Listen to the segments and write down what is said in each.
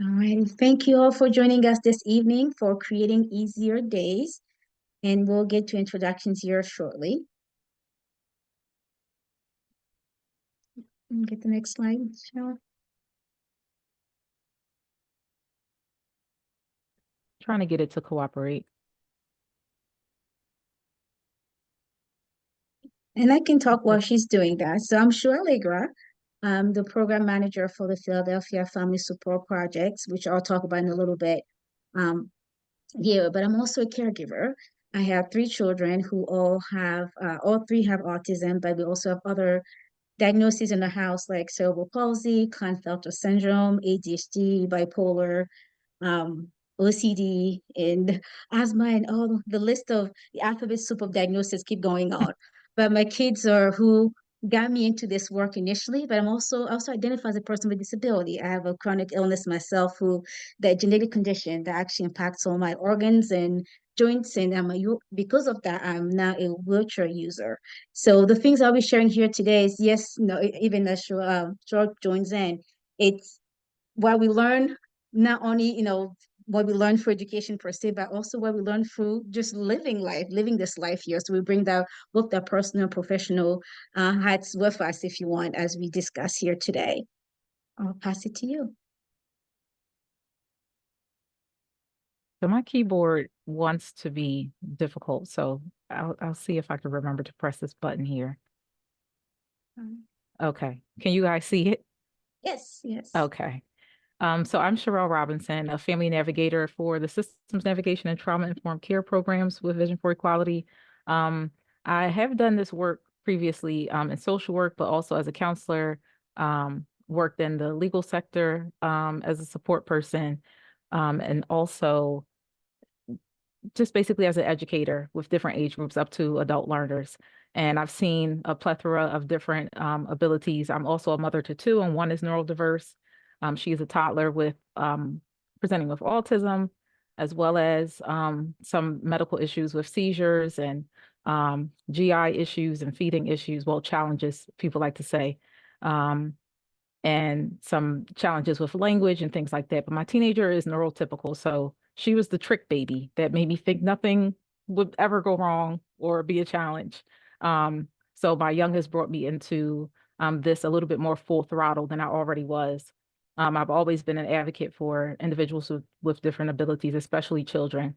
All right. Thank you all for joining us this evening for creating easier days. And we'll get to introductions here shortly. Get the next slide, Michelle. Trying to get it to cooperate. And I can talk while she's doing that. So I'm Shu Allegra. I'm the program manager for the Philadelphia Family Support Projects, which I'll talk about in a little bit um, here. But I'm also a caregiver. I have three children who all three have autism, but we also have other diagnoses in the house like cerebral palsy, Klinefelter syndrome, ADHD, bipolar, um, OCD, and asthma, and all the list of the alphabet soup of diagnoses keep going on. But my kids are who got me into this work initially, but I also identify as a person with disability. I have a chronic illness myself, who that genetic condition that actually impacts all my organs and joints, and because of that, I'm now a wheelchair user. So the things I'll be sharing here today is yes, no, even as George joins in, it's what we learn, not only what we learn for education per se, but also what we learn through just living this life here. So we bring that both the personal and professional hats with us, if you want, as we discuss here today. I'll pass it to you. So my keyboard wants to be difficult, so I'll see if I can remember to press this button here. Okay. Can you guys see it? Yes, yes. Okay. So I'm Sherelle Robinson, a family navigator for the Systems Navigation and Trauma Informed Care programs with Vision for Equality. I have done this work previously in social work, but also as a counselor, worked in the legal sector as a support person, and also just basically as an educator with different age groups up to adult learners. And I've seen a plethora of different abilities. I'm also a mother to two, and one is neurodiverse. She is a toddler with presenting with autism, as well as some medical issues with seizures and GI issues and feeding issues, well, challenges, people like to say. Um, and some challenges with language and things like that. But my teenager is neurotypical. So she was the trick baby that made me think nothing would ever go wrong or be a challenge. So my youngest brought me into this a little bit more full throttle than I already was. I've always been an advocate for individuals with different abilities, especially children.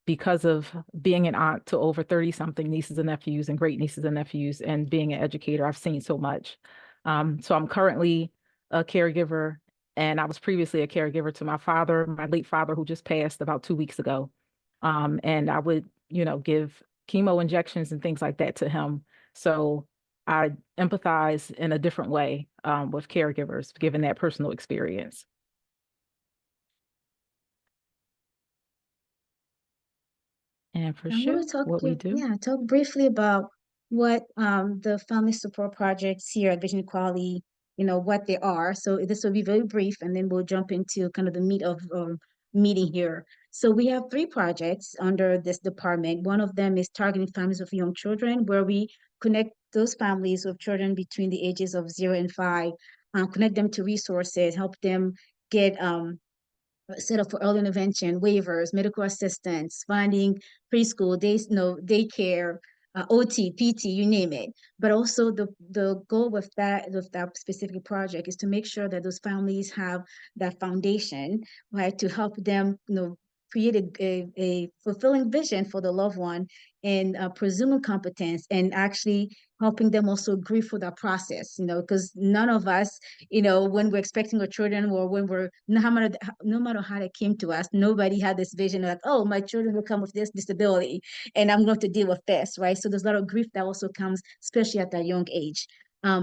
Because of being an aunt to over 30 something nieces and nephews and great nieces and nephews, and being an educator, I've seen so much. So I'm currently a caregiver, and I was previously a caregiver to my father, my late father, who just passed about 2 weeks ago. And I would, give chemo injections and things like that to him. So I empathize in a different way with caregivers, given that personal experience. And for I'm going sure, to talk what we do. talk briefly about what the family support projects here at Vision Equality, what they are. So this will be very brief, and then we'll jump into kind of the meat of meeting here. So we have three projects under this department. One of them is targeting families with young children, where we connect those families with children between the ages of 0 and 5, connect them to resources, help them get set up for early intervention, waivers, medical assistance, finding preschool, daycare, OT, PT, you name it. But also the goal with that specific project is to make sure that those families have that foundation, right, to help them, create a fulfilling vision for the loved one, and presuming competence, and actually helping them also grieve for that process, because none of us, when we're expecting our children, or when we're no matter how they came to us, nobody had this vision like, oh, my children will come with this disability, and I'm going to deal with this, right? So there's a lot of grief that also comes, especially at that young age.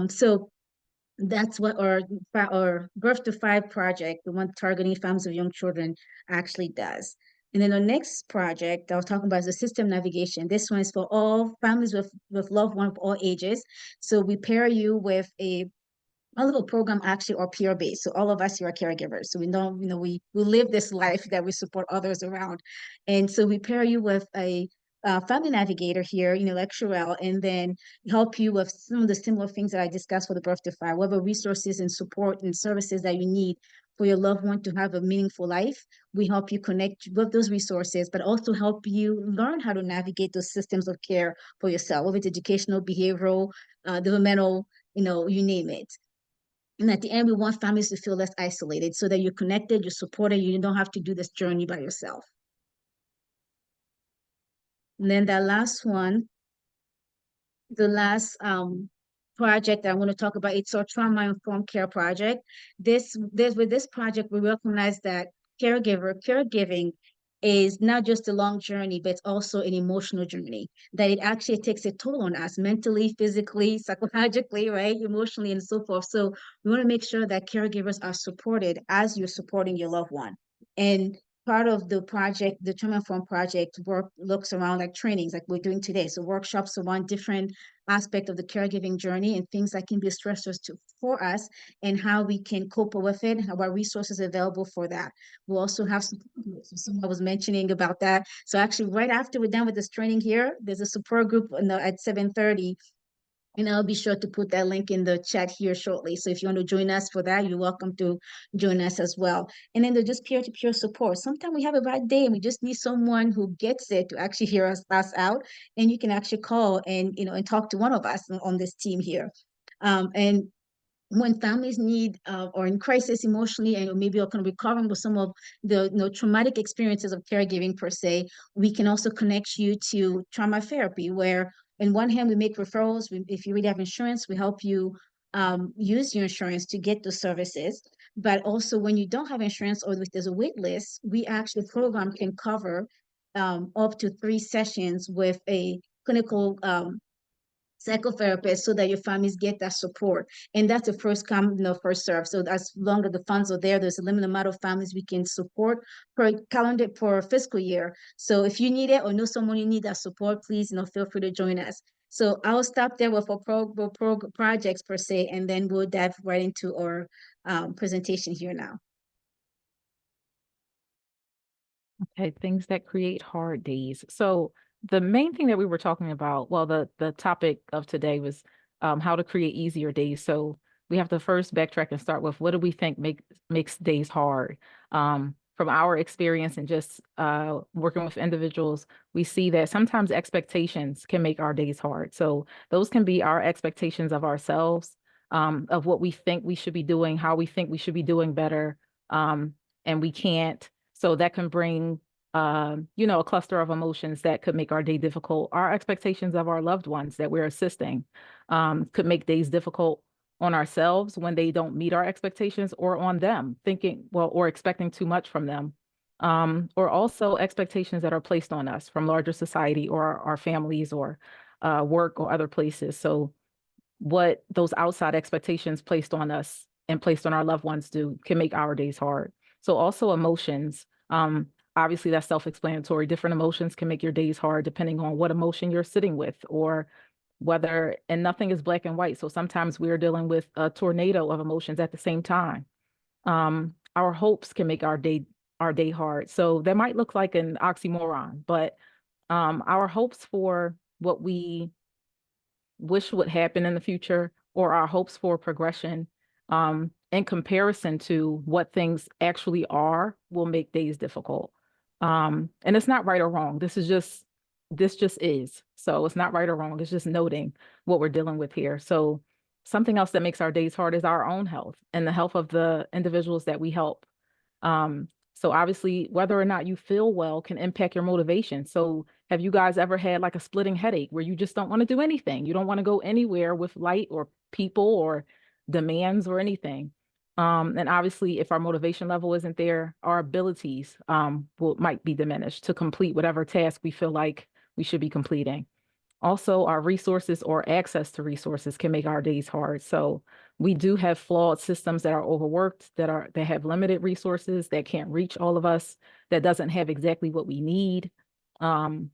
So that's what our Birth to Five project, the one targeting families of young children, actually does. And then the next project I was talking about is the system navigation. This one is for all families with loved ones of all ages. So we pair you with a little program, actually, or peer based. So all of us here are caregivers. So we know, we live this life that we support others around. And so we pair you with a family navigator here, like Sherelle, and then help you with some of the similar things that I discussed for the Birth to Five, whatever resources and support and services that you need for your loved one to have a meaningful life. We help you connect with those resources, but also help you learn how to navigate those systems of care for yourself, whether it's educational, behavioral, developmental, you name it. And at the end, we want families to feel less isolated so that you're connected, you're supported, you don't have to do this journey by yourself. And then that last one, the last project I want to talk about, it's our trauma-informed care project. With this project, we recognize that caregiving is not just a long journey, but it's also an emotional journey, that it actually takes a toll on us mentally, physically, psychologically, right? Emotionally, and so forth. So we want to make sure that caregivers are supported as you're supporting your loved one. And part of the project, the trauma informed project work looks around like trainings like we're doing today. So workshops around different aspect of the caregiving journey and things that can be stressors for us and how we can cope with it, how our resources available for that. We'll also have some, someone was mentioning about that. So actually right after we're done with this training here, there's a support group at 7:30, and I'll be sure to put that link in the chat here shortly. So if you want to join us for that, you're welcome to join us as well. And then there's just peer-to-peer support. Sometimes we have a bad day and we just need someone who gets it to actually hear us out. And you can actually call and talk to one of us on this team here. And when families need or in crisis emotionally and maybe are kind of recovering with some of the traumatic experiences of caregiving per se, we can also connect you to trauma therapy, where in one hand we make referrals. If you already have insurance, we help you use your insurance to get the services. But also when you don't have insurance or if there's a wait list, we actually program can cover up to 3 sessions with a clinical psychotherapist so that your families get that support. And that's the first come, first serve. So as long as the funds are there, there's a limited amount of families we can support per fiscal year. So if you need it or know someone you need that support, please, feel free to join us. So I'll stop there with our projects per se, and then we'll dive right into our presentation here now. Okay, things that create hard days. So the main thing that we were talking about, well, the topic of today was how to create easier days. So we have to first backtrack and start with what do we think makes days hard? From our experience and just working with individuals, we see that sometimes expectations can make our days hard. So those can be our expectations of ourselves, of what we think we should be doing, how we think we should be doing better, and we can't. So that can bring, a cluster of emotions that could make our day difficult. Our expectations of our loved ones that we're assisting could make days difficult on ourselves when they don't meet our expectations, or on them thinking, well, or expecting too much from them. Or also expectations that are placed on us from larger society or our families or work or other places. So what those outside expectations placed on us and placed on our loved ones do can make our days hard. So also emotions. Obviously that's self-explanatory. Different emotions can make your days hard depending on what emotion you're sitting with, or whether, and nothing is black and white. So sometimes we're dealing with a tornado of emotions at the same time. Our hopes can make our day hard. So that might look like an oxymoron, but our hopes for what we wish would happen in the future, or our hopes for progression, in comparison to what things actually are, will make days difficult. And it's not right or wrong. This just is. So it's not right or wrong. It's just noting what we're dealing with here. So something else that makes our days hard is our own health and the health of the individuals that we help. So obviously, whether or not you feel well can impact your motivation. So have you guys ever had like a splitting headache where you just don't want to do anything? You don't want to go anywhere with light or people or demands or anything. And obviously, if our motivation level isn't there, our abilities might be diminished to complete whatever task we feel like we should be completing. Also, our resources or access to resources can make our days hard. So we do have flawed systems that are overworked, that have limited resources, that can't reach all of us, that doesn't have exactly what we need. Um,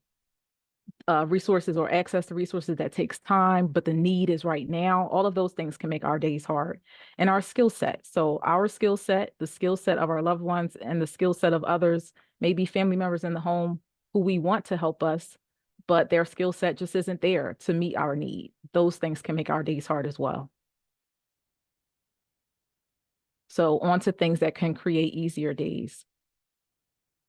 Resources or access to resources that takes time, but the need is right now. All of those things can make our days hard. And our skill set. So our skill set, the skill set of our loved ones, and the skill set of others, maybe family members in the home who we want to help us, but their skill set just isn't there to meet our need. Those things can make our days hard as well. So onto things that can create easier days.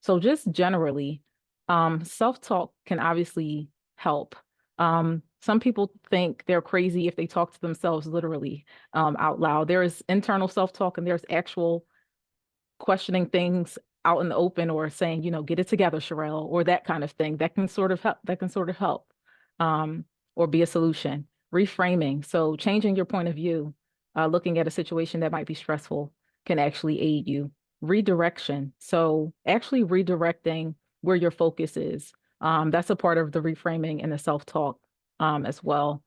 So just generally, self-talk can obviously help. Some people think they're crazy if they talk to themselves literally out loud. There is internal self-talk and there's actual questioning things out in the open or saying, get it together, Sherelle, or that kind of thing. That can sort of help. That can sort of help, um, or be a solution. Reframing. So changing your point of view, looking at a situation that might be stressful can actually aid you. Redirection. So actually redirecting where your focus is. That's a part of the reframing and the self-talk, as well.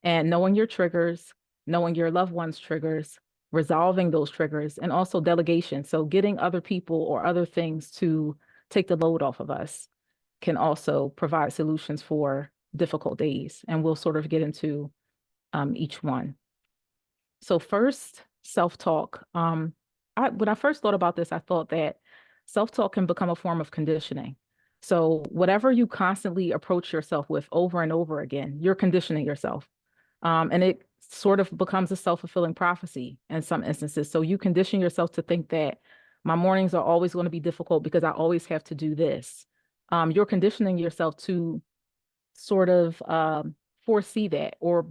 And knowing your triggers, knowing your loved ones' triggers, resolving those triggers, and also delegation. So getting other people or other things to take the load off of us can also provide solutions for difficult days. And we'll sort of get into each one. So first, self-talk. When I first thought about this, I thought that self-talk can become a form of conditioning. So whatever you constantly approach yourself with over and over again, you're conditioning yourself. And it sort of becomes a self-fulfilling prophecy in some instances. So you condition yourself to think that my mornings are always going to be difficult because I always have to do this. You're conditioning yourself to sort of foresee that, or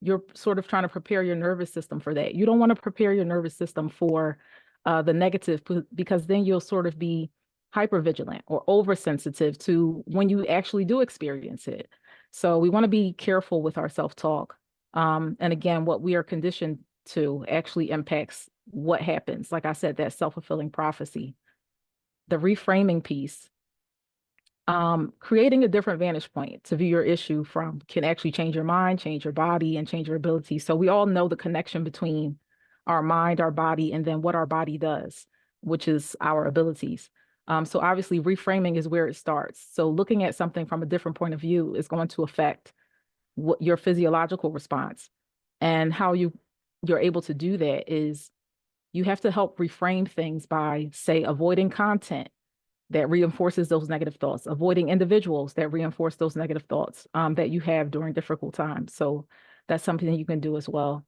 you're sort of trying to prepare your nervous system for that. You don't want to prepare your nervous system for the negative because then you'll sort of be hypervigilant or oversensitive to when you actually do experience it. So we want to be careful with our self-talk. And again, what we are conditioned to actually impacts what happens. Like I said, that self-fulfilling prophecy. The reframing piece, creating a different vantage point to view your issue from can actually change your mind, change your body, and change your ability. So we all know the connection between our mind, our body, and then what our body does, which is our abilities. So obviously reframing is where it starts. So looking at something from a different point of view is going to affect what your physiological response. And how you're able to do that is you have to help reframe things by, say, avoiding content that reinforces those negative thoughts, avoiding individuals that reinforce those negative thoughts that you have during difficult times. So that's something that you can do as well.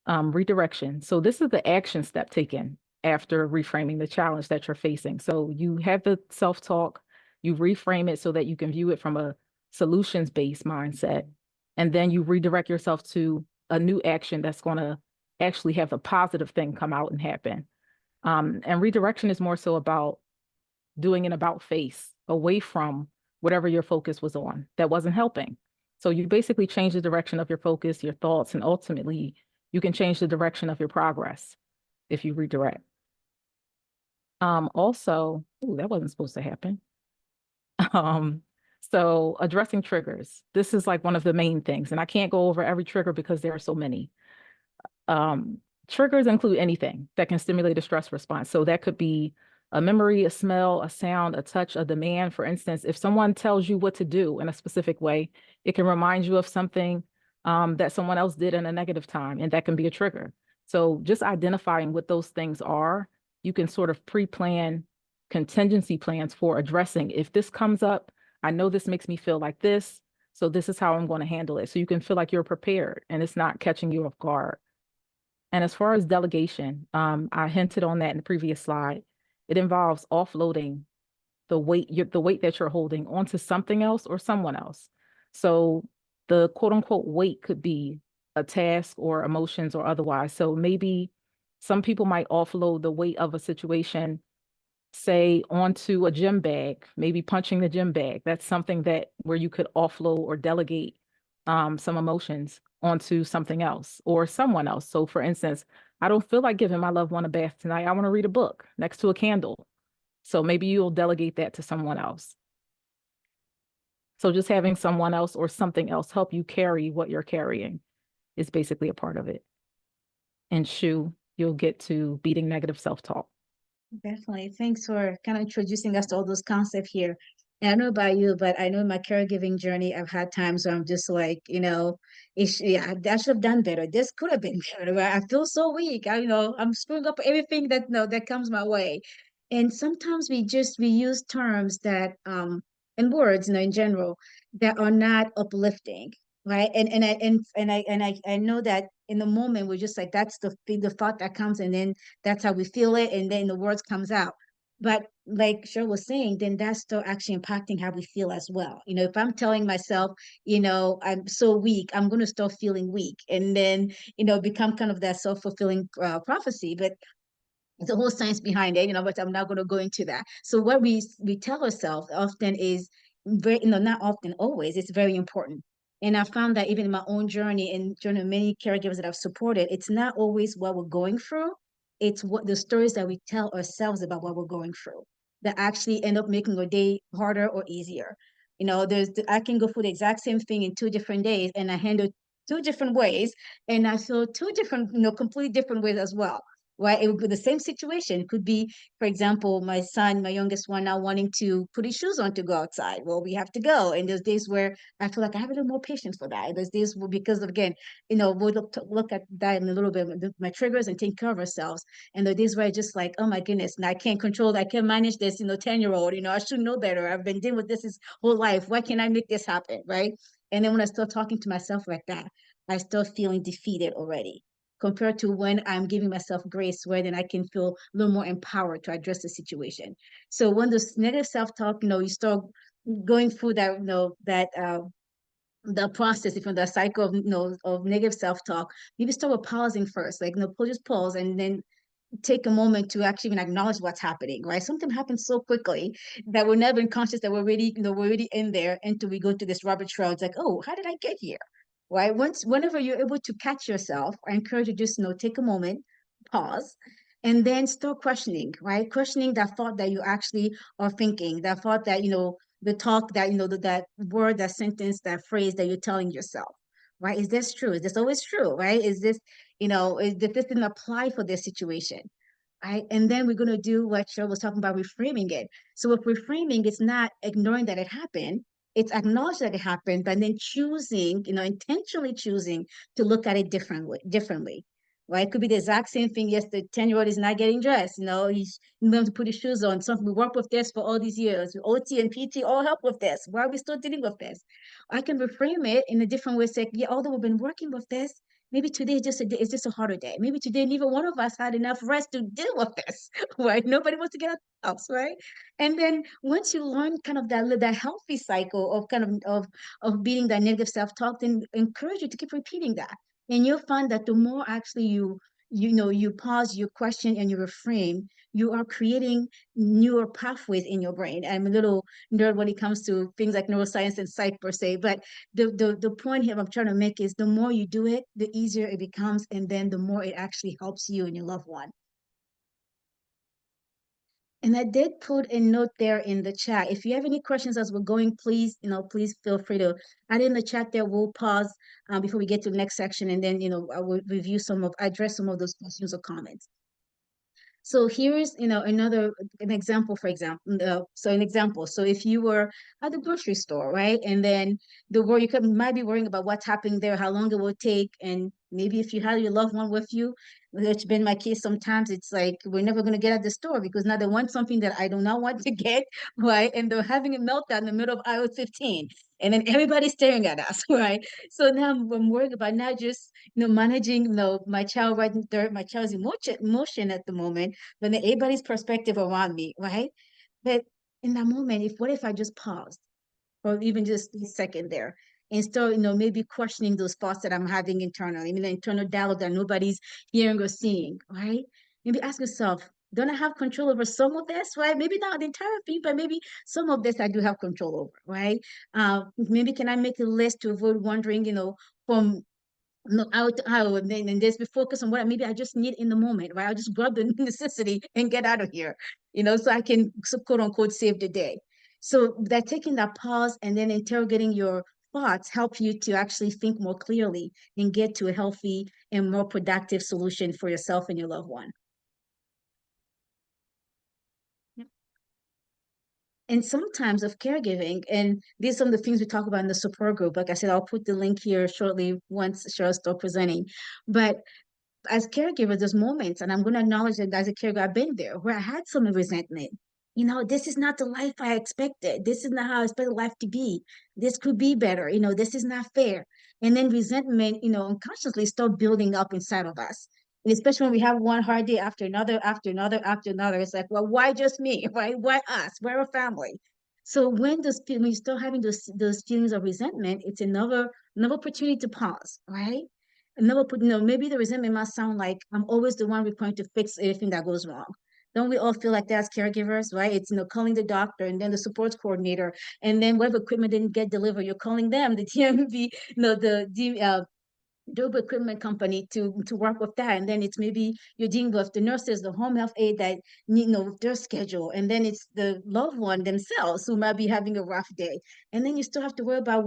Redirection. So this is the action step taken after reframing the challenge that you're facing. So you have the self-talk, you reframe it so that you can view it from a solutions-based mindset, and then you redirect yourself to a new action that's going to actually have a positive thing come out and happen. And redirection is more so about doing an about face away from whatever your focus was on that wasn't helping. So you basically change the direction of your focus, your thoughts, and ultimately you can change the direction of your progress if you redirect. Also, ooh, that wasn't supposed to happen. Um, so addressing triggers. This is like one of the main things, and I can't go over every trigger because there are so many. Um, Triggers include anything that can stimulate a stress response. So that could be a memory, a smell, a sound, a touch, a demand. For instance, if someone tells you what to do in a specific way, it can remind you of something that someone else did in a negative time, and that can be a trigger. So just identifying what those things are, you can sort of pre-plan contingency plans for addressing. If this comes up, I know this makes me feel like this, so this is how I'm going to handle it. So you can feel like you're prepared and it's not catching you off guard. And as far as delegation, I hinted on that in the previous slide. It involves offloading the weight that you're holding onto something else or someone else. So the quote unquote weight could be a task or emotions or otherwise. So maybe some people might offload the weight of a situation, say, onto a gym bag, maybe punching the gym bag. That's something that where you could offload or delegate some emotions onto something else or someone else. So for instance, I don't feel like giving my loved one a bath tonight. I want to read a book next to a candle. So maybe you'll delegate that to someone else. So just having someone else or something else help you carry what you're carrying is basically a part of it. And you'll get to beating negative self-talk. Definitely. Thanks for kind of introducing us to all those concepts here. And I don't know about you, but I know in my caregiving journey, I've had times where I'm just like, yeah, I should have done better. This could have been better. But I feel so weak. I'm screwing up everything that no that comes my way. And sometimes we use terms that and words, in general, that are not uplifting. right? And I know that in the moment we're just like that's the thought that comes, and then that's how we feel it, and then the words comes out. But like Cheryl was saying, then that's still actually impacting how we feel as well. If I'm telling myself, I'm so weak, I'm going to start feeling weak, and then become kind of that self-fulfilling prophecy. But the whole science behind it, but I'm not going to go into that. So what we tell ourselves often is very, not often, always, it's very important. And I found that even in my own journey and journey of many caregivers that I've supported, it's not always what we're going through. It's what the stories that we tell ourselves about what we're going through that actually end up making our day harder or easier. I can go through the exact same thing in 2 different days, and I handle 2 different ways, and I feel 2 different, completely different ways as well, right? It would be the same situation. It could be, for example, my son, my youngest one, now wanting to put his shoes on to go outside. Well, we have to go. And there's days where I feel like I have a little more patience for that. There's days where, because of, again, we'll look at that in a little bit, my triggers, and take care of ourselves. And the days where I just like, oh my goodness, and I can't control, I can't manage this, 10-year-old, I should know better. I've been dealing with this his whole life. Why can't I make this happen? Right. And then when I start talking to myself like that, I start feeling defeated already, compared to when I'm giving myself grace, where then I can feel a little more empowered to address the situation. So when this negative self-talk, you start going through that, the process, if the cycle of, of negative self-talk, maybe start with pausing first, like, just pause, and then take a moment to actually even acknowledge what's happening, right? Something happens so quickly that we're never conscious that we're already in there until we go to this rabbit trail. It's like, oh, how did I get here? Right? Whenever you're able to catch yourself, I encourage you just, take a moment, pause, and then start questioning, right? Questioning that thought that you actually are thinking, that thought that, the talk that, that word, that sentence, that phrase that you're telling yourself, right? Is this true? Is this always true, right? Is this, if this didn't apply for this situation, right? And then we're going to do what Cheryl was talking about, reframing it. So with reframing, it's not ignoring that it happened. It's acknowledge that it happened, but then choosing, intentionally choosing to look at it differently. Right? It could be the exact same thing. Yes, the 10-year-old is not getting dressed. He's going to put his shoes on. Something we worked with this for all these years. OT and PT all help with this. Why are we still dealing with this? I can reframe it in a different way. Say, yeah, although we've been working with this, maybe today is just it's just a harder day. Maybe today neither one of us had enough rest to deal with this, right? Nobody wants to get out of the house, right? And then once you learn kind of that healthy cycle of kind of beating that negative self-talk, then encourage you to keep repeating that. And you'll find that the more actually you pause, you question, and you reframe, you are creating newer pathways in your brain. I'm a little nerd when it comes to things like neuroscience and psych per se, but the point here I'm trying to make is the more you do it, the easier it becomes, and then the more it actually helps you and your loved one. And I did put a note there in the chat. If you have any questions as we're going, please, please feel free to add in the chat there. We'll pause before we get to the next section, and then, I will address some of those questions or comments. So here's, an example, for example. An example. So if you were at the grocery store, right? And then might be worrying about what's happening there, how long it will take. And maybe if you had your loved one with you, which been my case sometimes, it's like, we're never going to get at the store because now they want something that I do not want to get, right? And they're having a meltdown in the middle of aisle 15. And then everybody's staring at us, right? So now I'm worried about not just, managing, my child right there, my child's emotion at the moment, but then everybody's perspective around me, right? But in that moment, what if I just paused, or even just a second there, and start, maybe questioning those thoughts that I'm having internally, I mean, the internal dialogue that nobody's hearing or seeing, right? Maybe ask yourself, don't I have control over some of this, right? Maybe not the entire thing, but maybe some of this I do have control over, right? Maybe can I make a list to avoid wondering, from no out and just be focused on what maybe I just need in the moment, right? I'll just grab the necessity and get out of here, so I can, quote unquote, save the day. So that taking that pause and then interrogating your thoughts help you to actually think more clearly and get to a healthy and more productive solution for yourself and your loved one. And sometimes of caregiving, and these are some of the things we talk about in the support group. Like I said, I'll put the link here shortly once Cheryl starts presenting. But as caregivers, there's moments, and I'm going to acknowledge that as a caregiver, I've been there where I had some resentment. This is not the life I expected. This is not how I expected life to be. This could be better. This is not fair. And then resentment, unconsciously start building up inside of us. And especially when we have one hard day after another, after another, after another, it's like, well, why just me? Why us? We're a family. So when you start having those feelings of resentment, it's another opportunity to pause, right? Another put, maybe the resentment might sound like I'm always the one required to fix everything that goes wrong. Don't we all feel like that as caregivers, right? It's calling the doctor and then the support coordinator, and then whatever equipment didn't get delivered, you're calling them, the TMV, the durable equipment company to work with that. And then it's maybe you're dealing with the nurses, the home health aide that need their schedule, and then it's the loved one themselves who might be having a rough day, and then you still have to worry about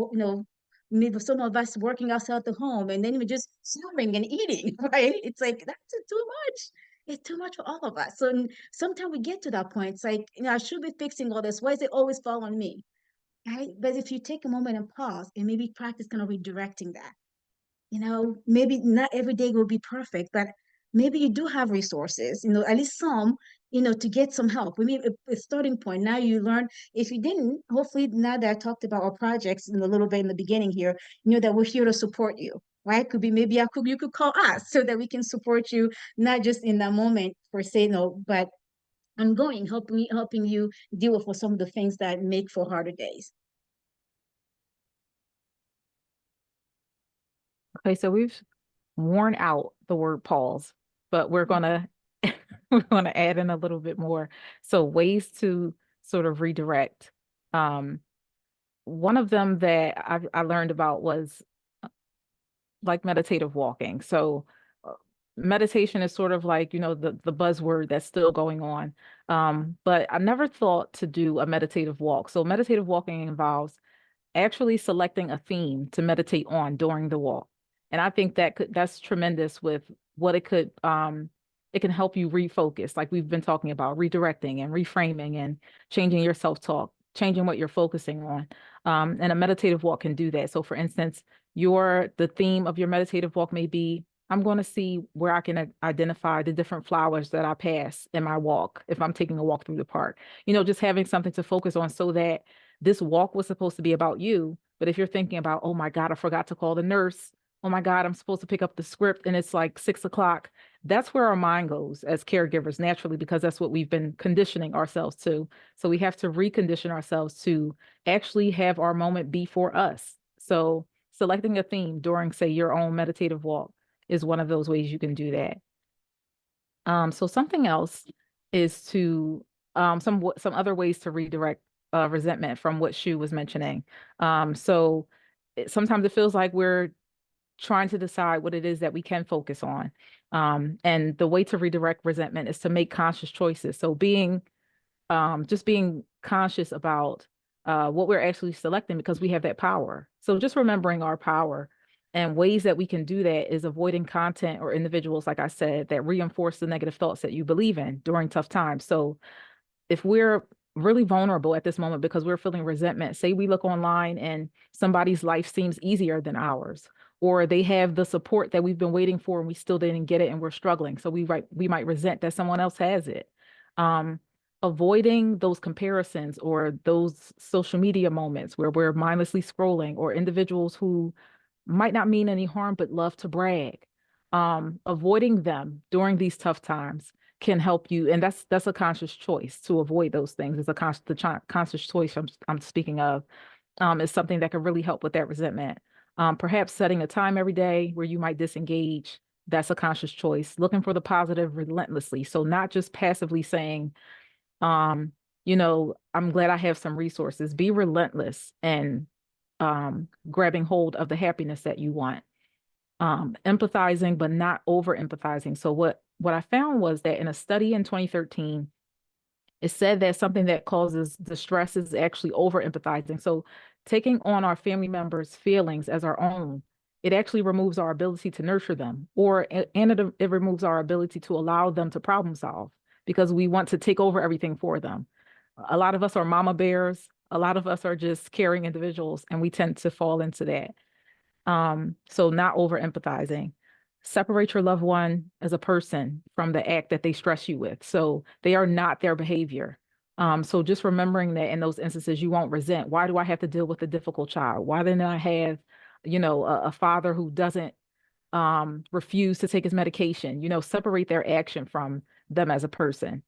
maybe some of us working outside the home, and then we're just showering and eating, right? It's like that's too much. It's too much for all of us. So sometimes we get to that point. It's like, I should be fixing all this. Why is it always fall on me? Right? But if you take a moment and pause and maybe practice kind of redirecting that, maybe not every day will be perfect, but maybe you do have resources, at least some, to get some help. We mean a starting point. Now you learn. If you didn't, hopefully now that I talked about our projects in a little bit in the beginning here, that we're here to support you, right? Could be maybe you could call us so that we can support you, not just in that moment for say no, but ongoing, helping you deal with some of the things that make for harder days. Okay, so we've worn out the word pause, but we're gonna we're gonna add in a little bit more. So ways to sort of redirect. Um, One of them that I learned about was like meditative walking. So uh, meditation is sort of like, the buzzword that's still going on. But I never thought to do a meditative walk. So meditative walking involves actually selecting a theme to meditate on during the walk. And I think that's tremendous with what it can help you refocus, like we've been talking about, redirecting and reframing and changing your self-talk, changing what you're focusing on. And a meditative walk can do that. So for instance, the theme of your meditative walk may be, I'm going to see where I can identify the different flowers that I pass in my walk if I'm taking a walk through the park. Just having something to focus on so that this walk was supposed to be about you. But if you're thinking about, oh my God, I forgot to call the nurse. Oh my God, I'm supposed to pick up the script and it's like 6 o'clock. That's where our mind goes as caregivers naturally, because that's what we've been conditioning ourselves to. So we have to recondition ourselves to actually have our moment be for us. So selecting a theme during, say, your own meditative walk is one of those ways you can do that. So something else is to some other ways to redirect resentment from what Shu was mentioning. So sometimes it feels like we're trying to decide what it is that we can focus on. And the way to redirect resentment is to make conscious choices. So just being conscious about what we're actually selecting because we have that power. So just remembering our power and ways that we can do that is avoiding content or individuals, like I said, that reinforce the negative thoughts that you believe in during tough times. So if we're really vulnerable at this moment because we're feeling resentment, say we look online and somebody's life seems easier than ours, or they have the support that we've been waiting for and we still didn't get it and we're struggling. So we might resent that someone else has it. Um, Avoiding those comparisons or those social media moments where we're mindlessly scrolling, or individuals who might not mean any harm but love to brag. Avoiding them during these tough times can help you, and that's a conscious choice to avoid those things. It's conscious choice I'm speaking of. Is something that can really help with that resentment. Perhaps setting a time every day where you might disengage. That's a conscious choice. Looking for the positive relentlessly. So not just passively saying, um, I'm glad I have some resources. Be relentless and grabbing hold of the happiness that you want. Empathizing, but not over empathizing. So what I found was that in a study in 2013, it said that something that causes distress is actually over empathizing. So taking on our family members' feelings as our own, it actually removes our ability to nurture them, and it removes our ability to allow them to problem solve because we want to take over everything for them. A lot of us are mama bears. A lot of us are just caring individuals, and we tend to fall into that. So not over empathizing. Separate your loved one as a person from the act that they stress you with. So they are not their behavior. So just remembering that in those instances, you won't resent. Why do I have to deal with a difficult child? Why didn't I have a father who doesn't refuse to take his medication, separate their action from them as a person.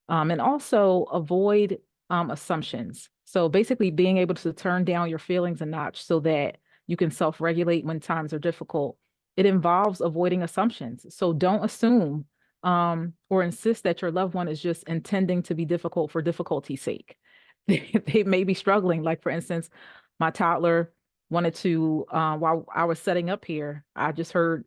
And also avoid assumptions. So basically, being able to turn down your feelings a notch so that you can self regulate when times are difficult. It involves avoiding assumptions. So don't assume or insist that your loved one is just intending to be difficult for difficulty's sake. They may be struggling. Like, for instance, my toddler wanted to, while I was setting up here, I just heard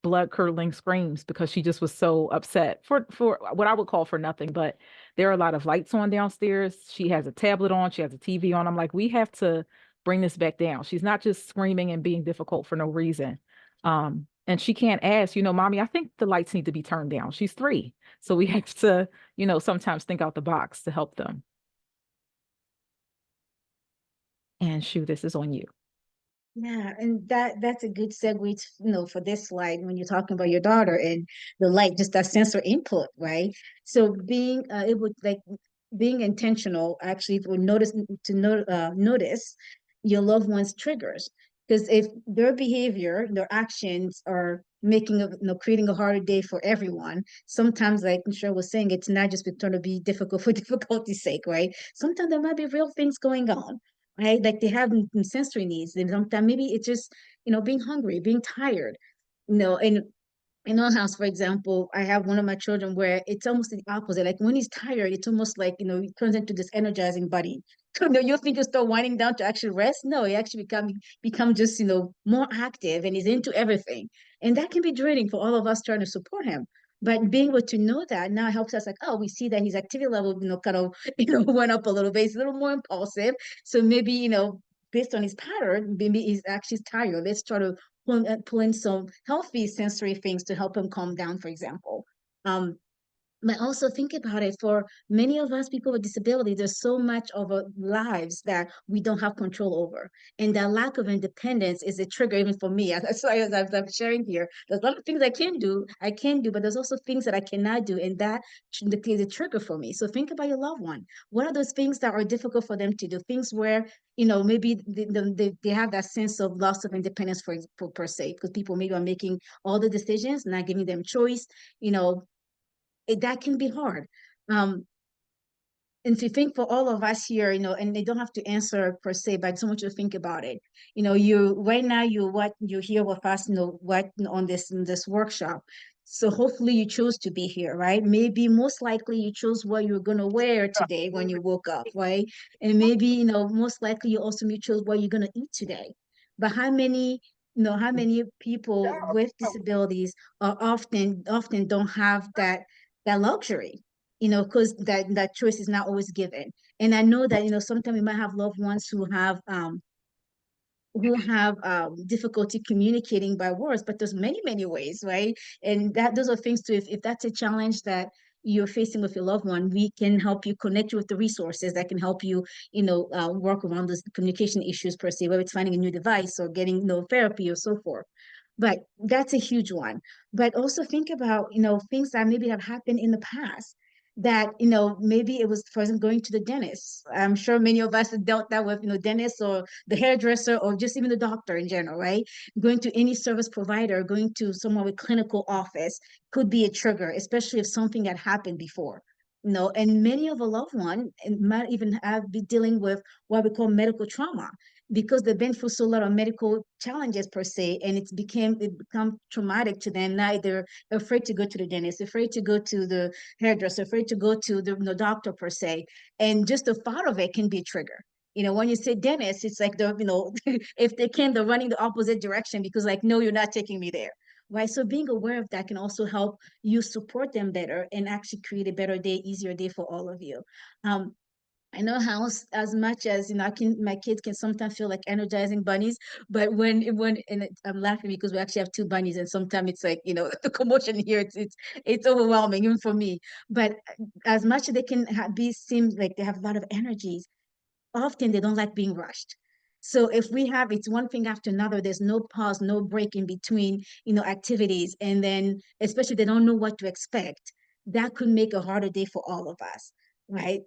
blood curdling screams because she just was so upset for what I would call for nothing. But there are a lot of lights on downstairs. She has a tablet on, she has a TV on. I'm like, we have to bring this back down. She's not just screaming and being difficult for no reason. And she can't ask, mommy, I think the lights need to be turned down. She's 3. So we have to, sometimes think out the box to help them. And shoot, this is on you. Yeah, and that's a good segue to, for this slide when you're talking about your daughter and the light, just that sensor input, right? So being able, like being intentional, actually, for notice your loved one's triggers, because if their behavior, their actions are making creating a harder day for everyone, sometimes, like Michelle was saying, it's not just going to be difficult for difficulty's sake, right? Sometimes there might be real things going on, right? Like they have sensory needs. And sometimes maybe it's just, being hungry, being tired, and in our house, for example, I have one of my children where it's almost the opposite. Like when he's tired, it's almost like, he turns into this energizing buddy. You think he'll start winding down to actually rest? No, he actually become just, more active and he's into everything. And that can be draining for all of us trying to support him. But being able to know that now helps us, like, oh, we see that his activity level, kind of, went up a little bit. He's a little more impulsive. So maybe, based on his pattern, maybe he's actually tired. Let's try to pull in some healthy sensory things to help him calm down, for example. But also think about it, for many of us people with disability, there's so much of our lives that we don't have control over. And that lack of independence is a trigger even for me. As I'm sharing here, there's a lot of things I can do, but there's also things that I cannot do. And that is a trigger for me. So think about your loved one. What are those things that are difficult for them to do? Things where, maybe they have that sense of loss of independence for per se, because people maybe are making all the decisions, not giving them choice, you know, that can be hard. Um, and if you think for all of us here, and they don't have to answer per se, but I just want you to think about it. You right now, you're here with us, on this workshop. So hopefully you chose to be here, right? Maybe most likely you chose what you're gonna wear today when you woke up, right? And maybe, most likely you chose what you're gonna eat today. But how many people with disabilities are often don't have that luxury, because that choice is not always given. And I know that, sometimes we might have loved ones who have difficulty communicating by words, but there's many, many ways, right? And those are things too. If that's a challenge that you're facing with your loved one, we can help you, connect you with the resources that can help you, work around those communication issues per se, whether it's finding a new device or getting, therapy or so forth. But that's a huge one. But also think about, things that maybe have happened in the past, that, maybe it was the person going to the dentist. I'm sure many of us have dealt that with, dentists or the hairdresser or just even the doctor in general, right? Going to any service provider, going to someone with clinical office could be a trigger, especially if something had happened before. And many of a loved one might even be dealing with what we call medical trauma, because they've been through so a lot of medical challenges per se, and it become traumatic to them. Now they're afraid to go to the dentist, afraid to go to the hairdresser, afraid to go to the doctor per se. And just the thought of it can be a trigger. When you say dentist, it's like if they can, they're running the opposite direction, because like, no, you're not taking me there. Right. So being aware of that can also help you support them better and actually create a better day, easier day for all of you. I know how, as much as, my kids can sometimes feel like energizing bunnies, but I'm laughing because we actually have 2 bunnies, and sometimes it's like, the commotion here, it's overwhelming even for me. But as much as they can seem like they have a lot of energies, often they don't like being rushed. So if it's one thing after another, there's no pause, no break in between, activities, and then especially if they don't know what to expect, that could make a harder day for all of us, right?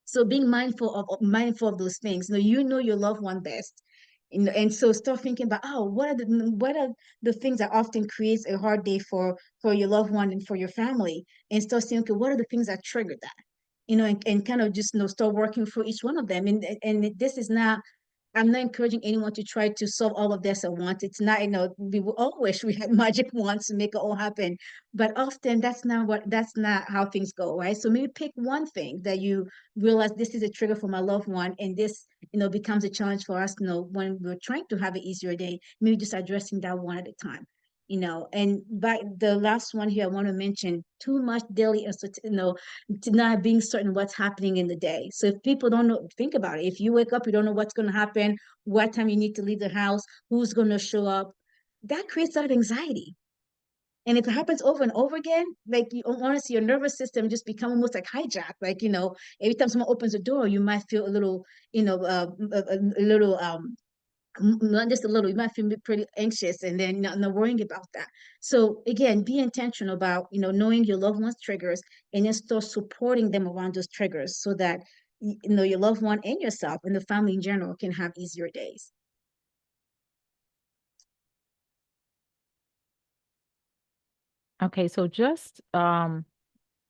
So being mindful of those things. You know your loved one best. And so start thinking about, oh, what are the things that often creates a hard day for your loved one and for your family, and start saying, okay, what are the things that trigger that, and kind of just start working through each one of them. And this is not, I'm not encouraging anyone to try to solve all of this at once. It's not, we all wish we had magic wands to make it all happen. But often that's not how things go, right? So maybe pick one thing that you realize this is a trigger for my loved one, and this, becomes a challenge for us, when we're trying to have an easier day, maybe just addressing that one at a time. And by the last one here, I want to mention too much daily, to not being certain what's happening in the day. So if people don't know, think about it. If you wake up, you don't know what's going to happen, what time you need to leave the house, who's going to show up, that creates a lot of anxiety. And if it happens over and over again, like, you honestly, your nervous system just become almost like hijacked. Like, every time someone opens the door, you might feel a little, a little not just a little, you might feel pretty anxious, and then not worrying about that. So again, be intentional about, knowing your loved one's triggers, and then start supporting them around those triggers, so that your loved one and yourself and the family in general can have easier days. Okay, so just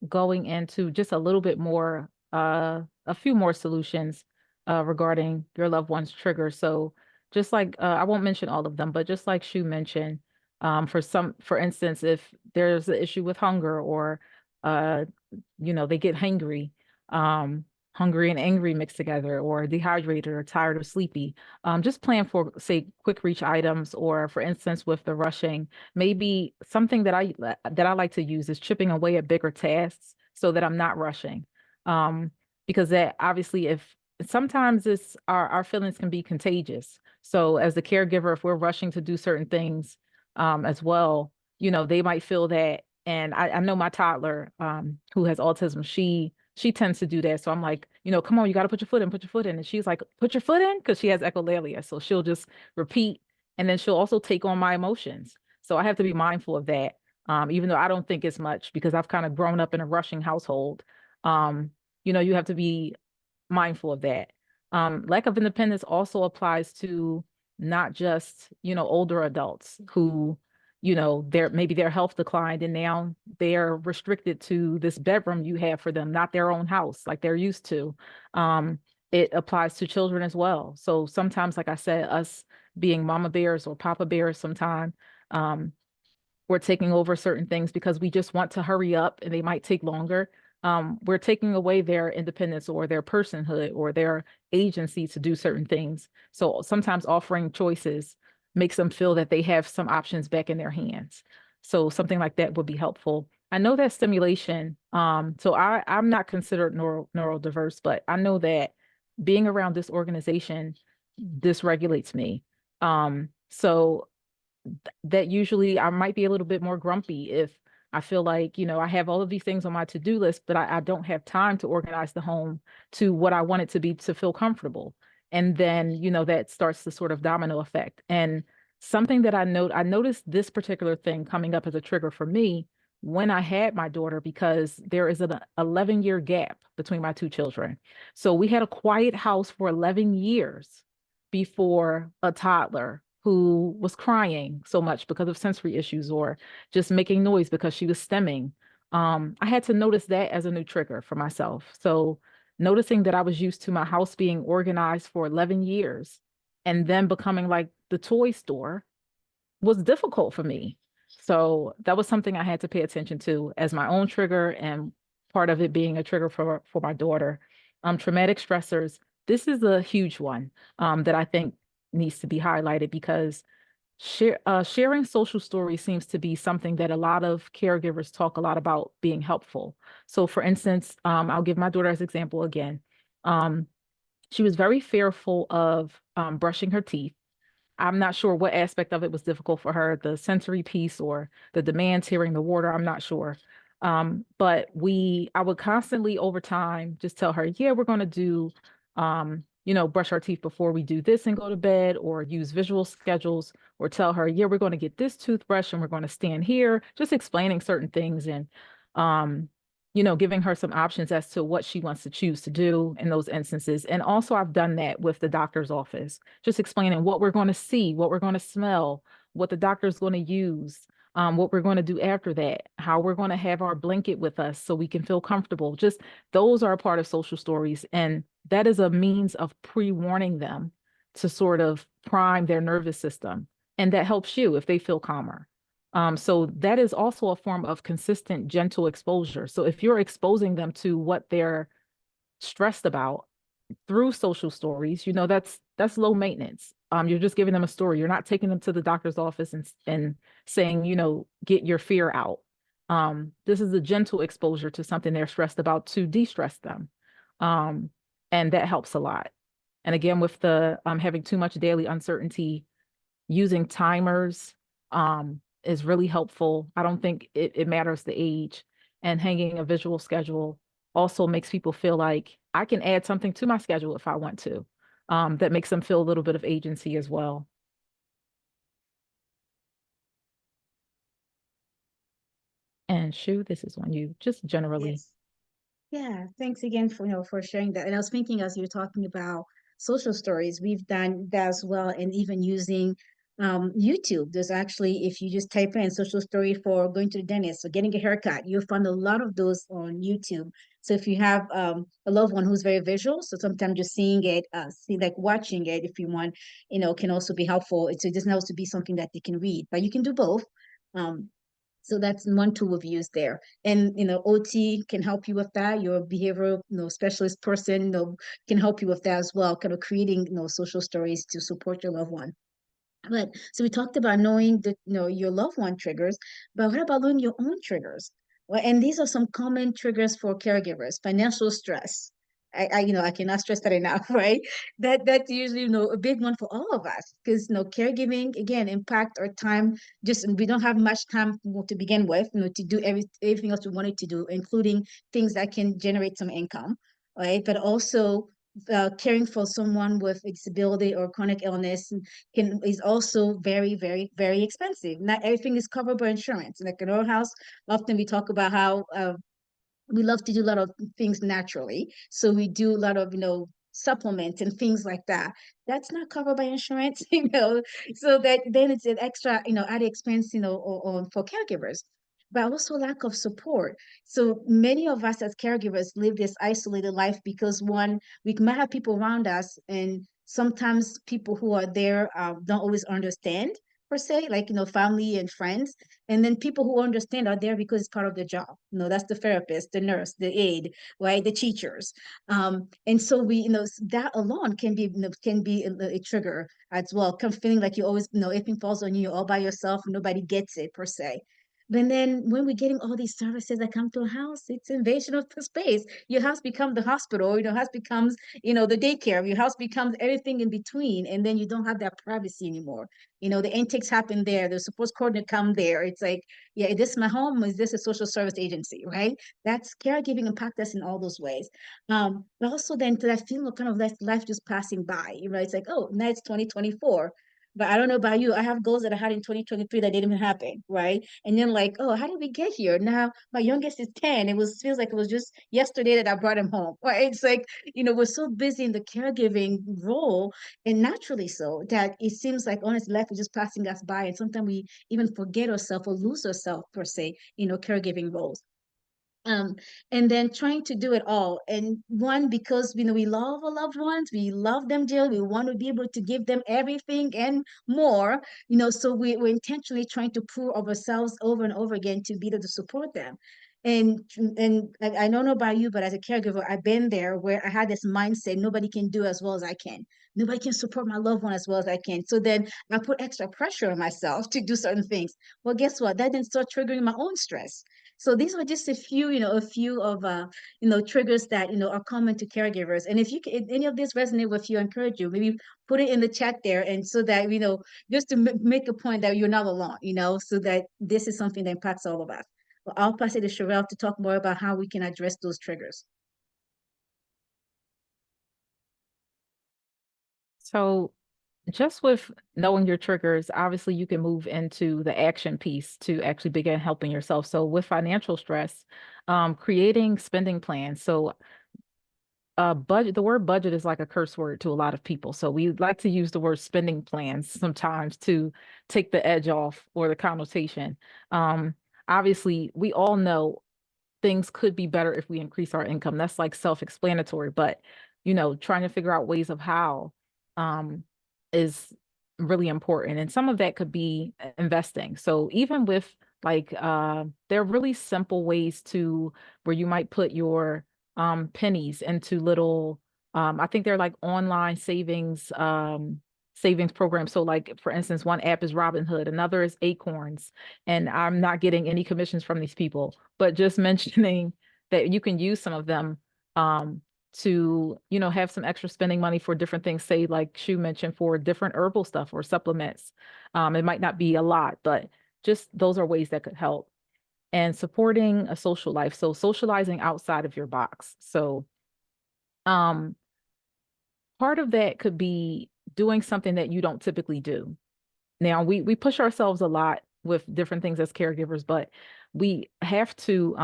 going into just a little bit more, a few more solutions regarding your loved one's trigger. So just like I won't mention all of them, but just like Shu mentioned, for instance, if there's an issue with hunger, or uh, they get hangry, um, hungry and angry mixed together, or dehydrated, or tired or sleepy, just plan for, say, quick reach items, or for instance, with the rushing, maybe something that I like to use is chipping away at bigger tasks so that I'm not rushing. Um, because that obviously, if sometimes it's our feelings can be contagious. So as the caregiver, if we're rushing to do certain things, as well, they might feel that. And I know my toddler, who has autism, she tends to do that. So I'm like, come on, you got to put your foot in. And she's like, put your foot in, because she has echolalia. So she'll just repeat, and then she'll also take on my emotions. So I have to be mindful of that. Even though I don't think it's much, because I've kind of grown up in a rushing household. Um, you have to be mindful of that. Lack of independence also applies to not just, older adults who, their health declined, and now they're restricted to this bedroom you have for them, not their own house like they're used to. Um, it applies to children as well. So sometimes, like I said, us being mama bears or papa bears, sometimes um, we're taking over certain things because we just want to hurry up, and they might take longer. We're taking away their independence, or their personhood, or their agency to do certain things. So sometimes offering choices makes them feel that they have some options back in their hands. So something like that would be helpful. I know that stimulation, so I'm not considered neurodiverse, but I know that being around this organization dysregulates me. So that usually I might be a little bit more grumpy if I feel like, I have all of these things on my to-do list, but I don't have time to organize the home to what I want it to be to feel comfortable. And then, that starts the sort of domino effect. And something that I noticed this particular thing coming up as a trigger for me when I had my daughter, because there is an 11-year gap between my two children. So we had a quiet house for 11 years before a toddler who was crying so much because of sensory issues, or just making noise because she was stemming. I had to notice that as a new trigger for myself. So noticing that I was used to my house being organized for 11 years, and then becoming like the toy store was difficult for me. So that was something I had to pay attention to as my own trigger, and part of it being a trigger for my daughter. Traumatic stressors. This is a huge one, that I think needs to be highlighted, because sharing social stories seems to be something that a lot of caregivers talk a lot about being helpful. So for instance, I'll give my daughter as example again. Um, she was very fearful of brushing her teeth. I'm not sure what aspect of it was difficult for her, the sensory piece or the demands hearing the water. I'm not sure. But I would constantly over time just tell her, yeah, we're going to do, brush our teeth before we do this and go to bed, or use visual schedules, or tell her, yeah, we're going to get this toothbrush and we're going to stand here, just explaining certain things. And, um, giving her some options as to what she wants to choose to do in those instances. And also, I've done that with the doctor's office, just explaining what we're going to see, what we're going to smell, what the doctor's going to use, what we're going to do after that, how we're going to have our blanket with us so we can feel comfortable. Just those are a part of social stories. And that is a means of pre-warning them to sort of prime their nervous system. And that helps you if they feel calmer. So that is also a form of consistent, gentle exposure. So if you're exposing them to what they're stressed about through social stories, that's low maintenance. You're just giving them a story. You're not taking them to the doctor's office and saying, get your fear out. This is a gentle exposure to something they're stressed about to de-stress them. Um, and that helps a lot. And again, with the having too much daily uncertainty, using timers is really helpful. I don't think it matters the age. And hanging a visual schedule also makes people feel like I can add something to my schedule if I want to. That makes them feel a little bit of agency as well. And Shu, this is on you, just generally. Yes. Yeah, thanks again for for sharing that. And I was thinking as you're talking about social stories, we've done that as well, and even using YouTube. There's actually, if you just type in social story for going to the dentist or getting a haircut, you'll find a lot of those on YouTube. So if you have a loved one who's very visual, so sometimes just seeing it, see like watching it, if you want, can also be helpful. It doesn't have to be something that they can read, but you can do both. Um, so that's one tool we've used there. And OT can help you with that. Your behavioral specialist person can help you with that as well, kind of creating social stories to support your loved one. But so we talked about knowing that your loved one triggers, but what about knowing your own triggers? Well, and these are some common triggers for caregivers: financial stress. I cannot stress that enough, right? That's usually a big one for all of us, because caregiving again impact our time. Just we don't have much time to begin with, to do everything else we wanted to do, including things that can generate some income, right? But also caring for someone with a disability or chronic illness is also very, very, very expensive. Not everything is covered by insurance. Like in our house, often we talk about how we love to do a lot of things naturally. So we do a lot of, supplements and things like that. That's not covered by insurance, so that then it's an extra, added expense, for caregivers. But also lack of support. So many of us as caregivers live this isolated life because one, we might have people around us, and sometimes people who are there don't always understand per se, like family and friends, and then people who understand are there because it's part of the job. That's the therapist, the nurse, the aide, right? The teachers. And so that alone can be a trigger as well. Come feeling like you always, everything falls on you, you're all by yourself, nobody gets it per se. But then when we're getting all these services that come to a house, it's invasion of the space. Your house becomes the hospital, your house becomes, the daycare, your house becomes everything in between. And then you don't have that privacy anymore. The intakes happen there, the support coordinator come there. It's like, yeah, is this my home? Is this a social service agency, right? That's caregiving impact us in all those ways. But also then to that feeling of kind of life just passing by, it's like, oh, now it's 2024. But I don't know about you. I have goals that I had in 2023 that didn't even happen, right? And then like, oh, how did we get here? Now my youngest is 10. Feels like it was just yesterday that I brought him home. Right? It's like, we're so busy in the caregiving role, and naturally so, that it seems like honest life is just passing us by. And sometimes we even forget ourselves or lose ourselves per se, caregiving roles. um and then trying to do it all, and one, because we love our loved ones, we love them dearly, we want to be able to give them everything and more, so we're intentionally trying to prove of ourselves over and over again to be able to support them. And I don't know about you, but as a caregiver, I've been there where I had this mindset: nobody can do as well as I can, nobody can support my loved one as well as I can. So then I put extra pressure on myself to do certain things. Well, guess what? That then start triggering my own stress. So these are just a few of triggers that are common to caregivers. And if any of this resonate with you, I encourage you, maybe put it in the chat there, and so that just to make a point that you're not alone. So that this is something that impacts all of us. Well, I'll pass it to Sherelle to talk more about how we can address those triggers. So just with knowing your triggers, obviously you can move into the action piece to actually begin helping yourself. So with financial stress, creating spending plans. So budget, the word budget is like a curse word to a lot of people. So we like to use the word spending plans sometimes to take the edge off or the connotation. Um, Obviously, we all know things could be better if we increase our income. That's like self-explanatory, but trying to figure out ways of how um is really important. And some of that could be investing. So even with like there are really simple ways to where you might put your pennies into little I think they're like online savings programs. So like for instance, one app is Robinhood, another is Acorns, and I'm not getting any commissions from these people, but just mentioning that you can use some of them um, to, have some extra spending money for different things, say like Shu mentioned for different herbal stuff or supplements. It might not be a lot, but just those are ways that could help. And supporting a social life. So socializing outside of your box. So um, part of that could be doing something that you don't typically do. Now we push ourselves a lot with different things as caregivers, but we have to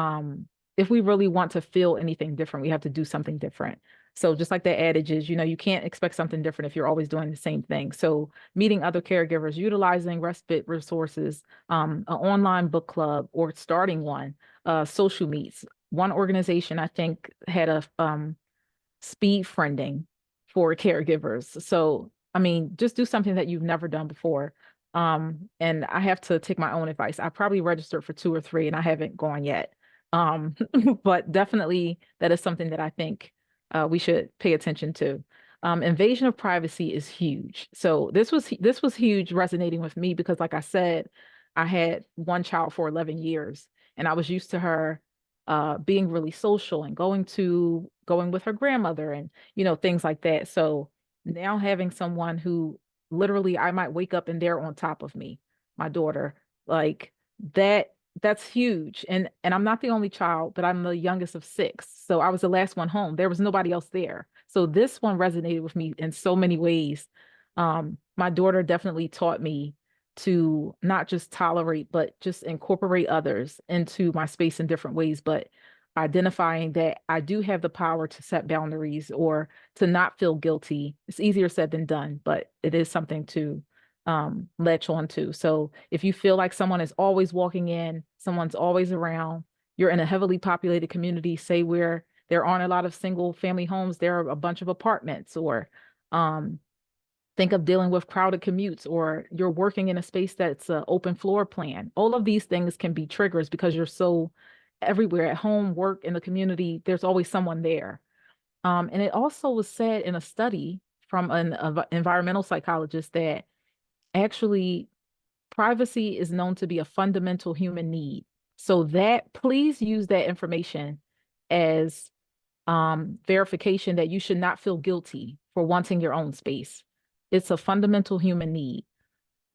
if we really want to feel anything different, we have to do something different. So just like that adage is, you can't expect something different if you're always doing the same thing. So meeting other caregivers, utilizing respite resources, an online book club or starting one, social meets. One organization I think had a speed friending for caregivers. So, I mean, just do something that you've never done before. And I have to take my own advice. I probably registered for two or three and I haven't gone yet. Um, but definitely that is something that I think we should pay attention to. Invasion of privacy is huge. So this was huge resonating with me because like I said, I had one child for 11 years and I was used to her being really social and going with her grandmother and things like that. So now having someone who literally I might wake up and they're on top of me, my daughter, like that's huge. And I'm not the only child, but I'm the youngest of six. So I was the last one home. There was nobody else there. So this one resonated with me in so many ways. My daughter definitely taught me to not just tolerate, but just incorporate others into my space in different ways, but identifying that I do have the power to set boundaries or to not feel guilty. It's easier said than done, but it is something to latch on to. So if you feel like someone is always walking in, someone's always around, you're in a heavily populated community, say where there aren't a lot of single family homes, there are a bunch of apartments, or um, think of dealing with crowded commutes, or you're working in a space that's an open floor plan. All of these things can be triggers because you're so everywhere at home, work, in the community, there's always someone there. And it also was said in a study from an environmental psychologist that actually privacy is known to be a fundamental human need. So that please use that information as verification that you should not feel guilty for wanting your own space. It's a fundamental human need.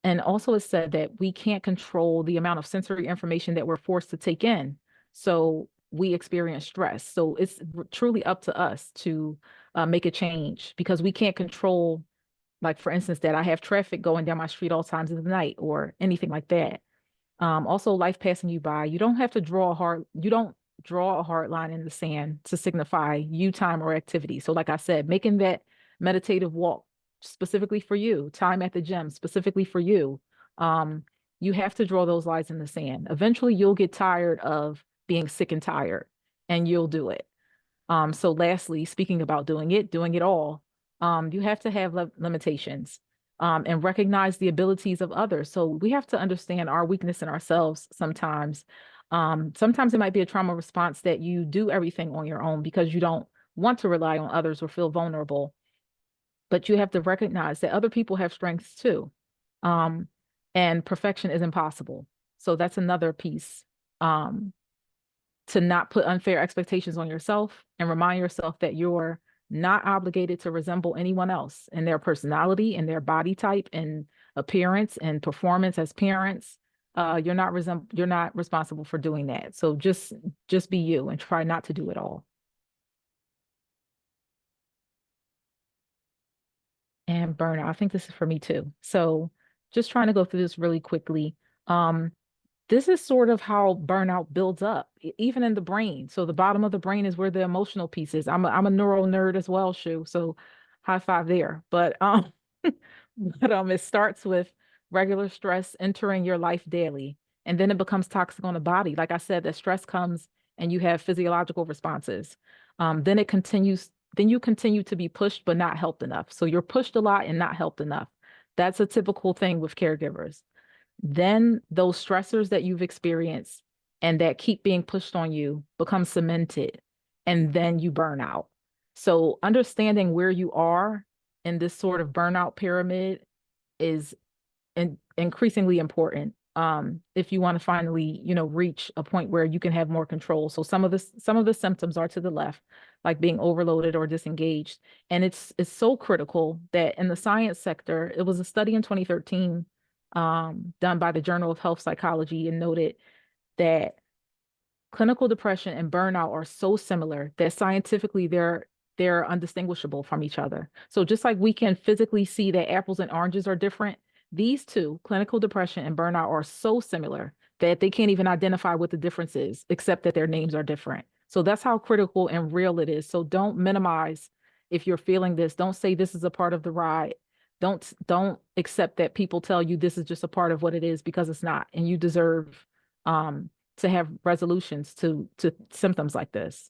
And also, it said that we can't control the amount of sensory information that we're forced to take in. So we experience stress. So it's truly up to us to make a change because we can't control, like, for instance, that I have traffic going down my street all times of the night or anything like that. Also, life passing you by. You don't draw a hard line in the sand to signify you time or activity. So, like I said, making that meditative walk specifically for you, time at the gym specifically for you. Um, you have to draw those lines in the sand. Eventually, you'll get tired of being sick and tired, and you'll do it. So lastly, speaking about doing it all, you have to have limitations and recognize the abilities of others. So we have to understand our weakness in ourselves sometimes. Sometimes it might be a trauma response that you do everything on your own because you don't want to rely on others or feel vulnerable. But you have to recognize that other people have strengths too. Um, and perfection is impossible. So that's another piece. Um, to not put unfair expectations on yourself and remind yourself that you're not obligated to resemble anyone else in their personality and their body type and appearance and performance as parents. You're not responsible for doing that. So just be you and try not to do it all. and burnout. I think this is for me too. So just trying to go through this really quickly. Um, this is sort of how burnout builds up, even in the brain. So the bottom of the brain is where the emotional piece is. I'm a neuro nerd as well, Shu. So high five there. But it starts with regular stress entering your life daily, and then it becomes toxic on the body. Like I said, that stress comes and you have physiological responses. Then it continues. Then you continue to be pushed but not helped enough. So you're pushed a lot and not helped enough. That's a typical thing with caregivers. Then those stressors that you've experienced and that keep being pushed on you become cemented, and then you burn out. So understanding where you are in this sort of burnout pyramid is increasingly important, if you want to finally, reach a point where you can have more control. So some of the symptoms are to the left, like being overloaded or disengaged. And it's so critical that in the science sector, it was a study in 2013, done by the Journal of Health Psychology, and noted that clinical depression and burnout are so similar that scientifically they're undistinguishable from each other. So just like we can physically see that apples and oranges are different, these two, clinical depression and burnout, are so similar that they can't even identify what the difference is, except that their names are different. So that's how critical and real it is. So don't minimize if you're feeling this. Don't say this is a part of the ride. Don't accept that people tell you this is just a part of what it is, because it's not. And you deserve to have resolutions to symptoms like this.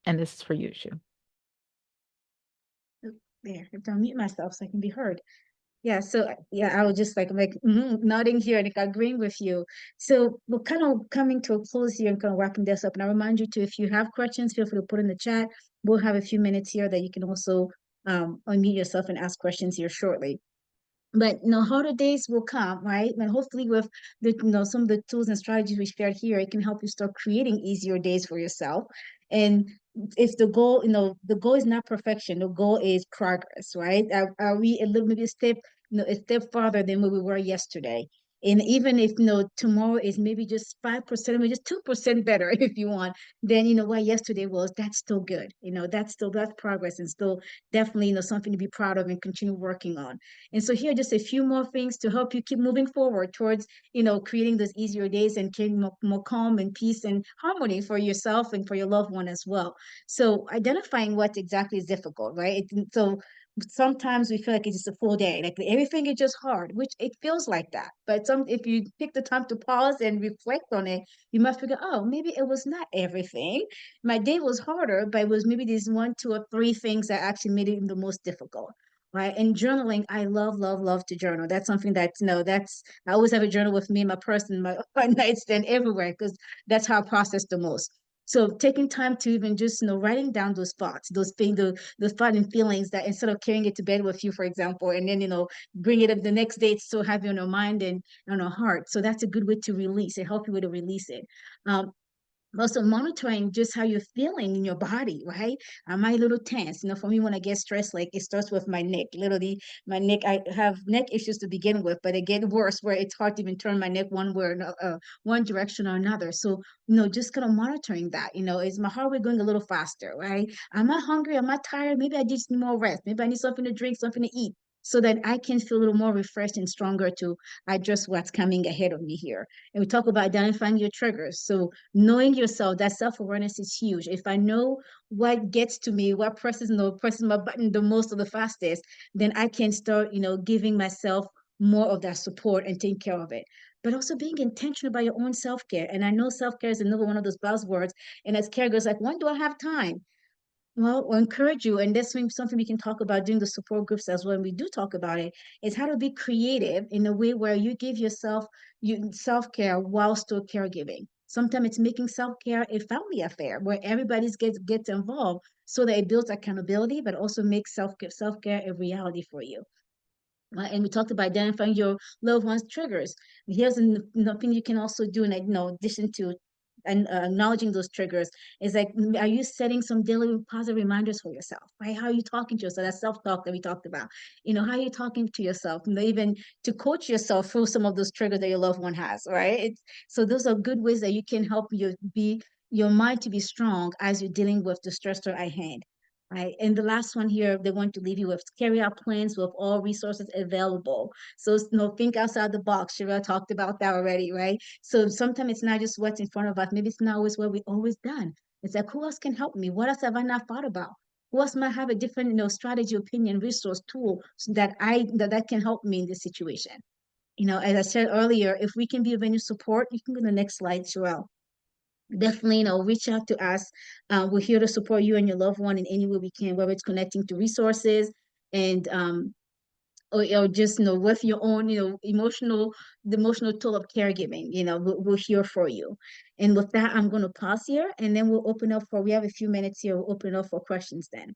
And this is for you, Shu. Oh, there, I have to unmute myself so I can be heard. Yeah, so yeah, I was just like nodding here and like, agreeing with you. So we're kind of coming to a close here and kind of wrapping this up. And I remind you to, if you have questions, feel free to put in the chat. We'll have a few minutes here that you can also unmute yourself and ask questions here shortly. But harder days will come, right? And hopefully with the some of the tools and strategies we shared here, it can help you start creating easier days for yourself. And if the goal, the goal is not perfection, the goal is progress, right? Are we a little maybe a step farther than where we were yesterday? And even if tomorrow is maybe just 5%, maybe just 2% better, if you want, then what yesterday was, that's still good. That's progress, and still definitely something to be proud of and continue working on. And so here are just a few more things to help you keep moving forward towards, creating those easier days and creating more calm and peace and harmony for yourself and for your loved one as well. So identifying what exactly is difficult, right? So sometimes we feel like it's just a full day, like everything is just hard, which it feels like that. But if you take the time to pause and reflect on it, you might figure, oh, maybe it was not everything. My day was harder, but it was maybe these one, two, or three things that actually made it the most difficult. Right. And journaling, I love, love, love to journal. That's something that's, I always have a journal with me, my purse, and my, my nightstand everywhere, because that's how I process the most. So taking time to even just, writing down those thoughts, those things, those thoughts and feelings, that instead of carrying it to bed with you, for example, and then, bring it up the next day, it's still have you on your mind and on your heart. So that's a good way to release it, help you way to release it. Also monitoring just how you're feeling in your body, right? Am I a little tense? For me, when I get stressed, like it starts with my neck. Literally, my neck, I have neck issues to begin with, but it get worse where it's hard to even turn my neck one way or one direction or another. So, just kind of monitoring that, is my heart rate going a little faster, right? Am I hungry? Am I tired? Maybe I just need more rest. Maybe I need something to drink, something to eat, so that I can feel a little more refreshed and stronger to address what's coming ahead of me here. And we talk about identifying your triggers. So knowing yourself, that self-awareness is huge. If I know what gets to me, what presses my button the most or the fastest, then I can start, giving myself more of that support and taking care of it. But also being intentional about your own self-care. And I know self-care is another one of those buzzwords. And as caregivers, like, when do I have time? Well, we'll encourage you, and that's something we can talk about during the support groups as well. And we do talk about it, is how to be creative in a way where you give yourself self-care while still caregiving. Sometimes it's making self-care a family affair where everybody gets involved, so that it builds accountability, but also makes self-care a reality for you. And we talked about identifying your loved one's triggers. Here's nothing you can also do, in addition to and acknowledging those triggers, is like, are you setting some daily positive reminders for yourself, right? How are you talking to yourself? That self-talk that we talked about. How are you talking to yourself? Even to coach yourself through some of those triggers that your loved one has, right? So those are good ways that you can help your mind to be strong as you're dealing with the stressor at hand. Right. And the last one here, they want to leave you with carry out plans with all resources available. So, think outside the box. Sherelle talked about that already, right? So sometimes it's not just what's in front of us. Maybe it's not always what we've always done. It's like, who else can help me? What else have I not thought about? Who else might have a different, strategy, opinion, resource, tool so that can help me in this situation? As I said earlier, if we can be of any support, you can go to the next slide, Sherelle. Definitely, reach out to us. We're here to support you and your loved one in any way we can, whether it's connecting to resources and or just with your own the emotional toll of caregiving. We're here for you. And with that, I'm going to pause here, and then we'll open up for we have a few minutes here. We'll open up for questions then.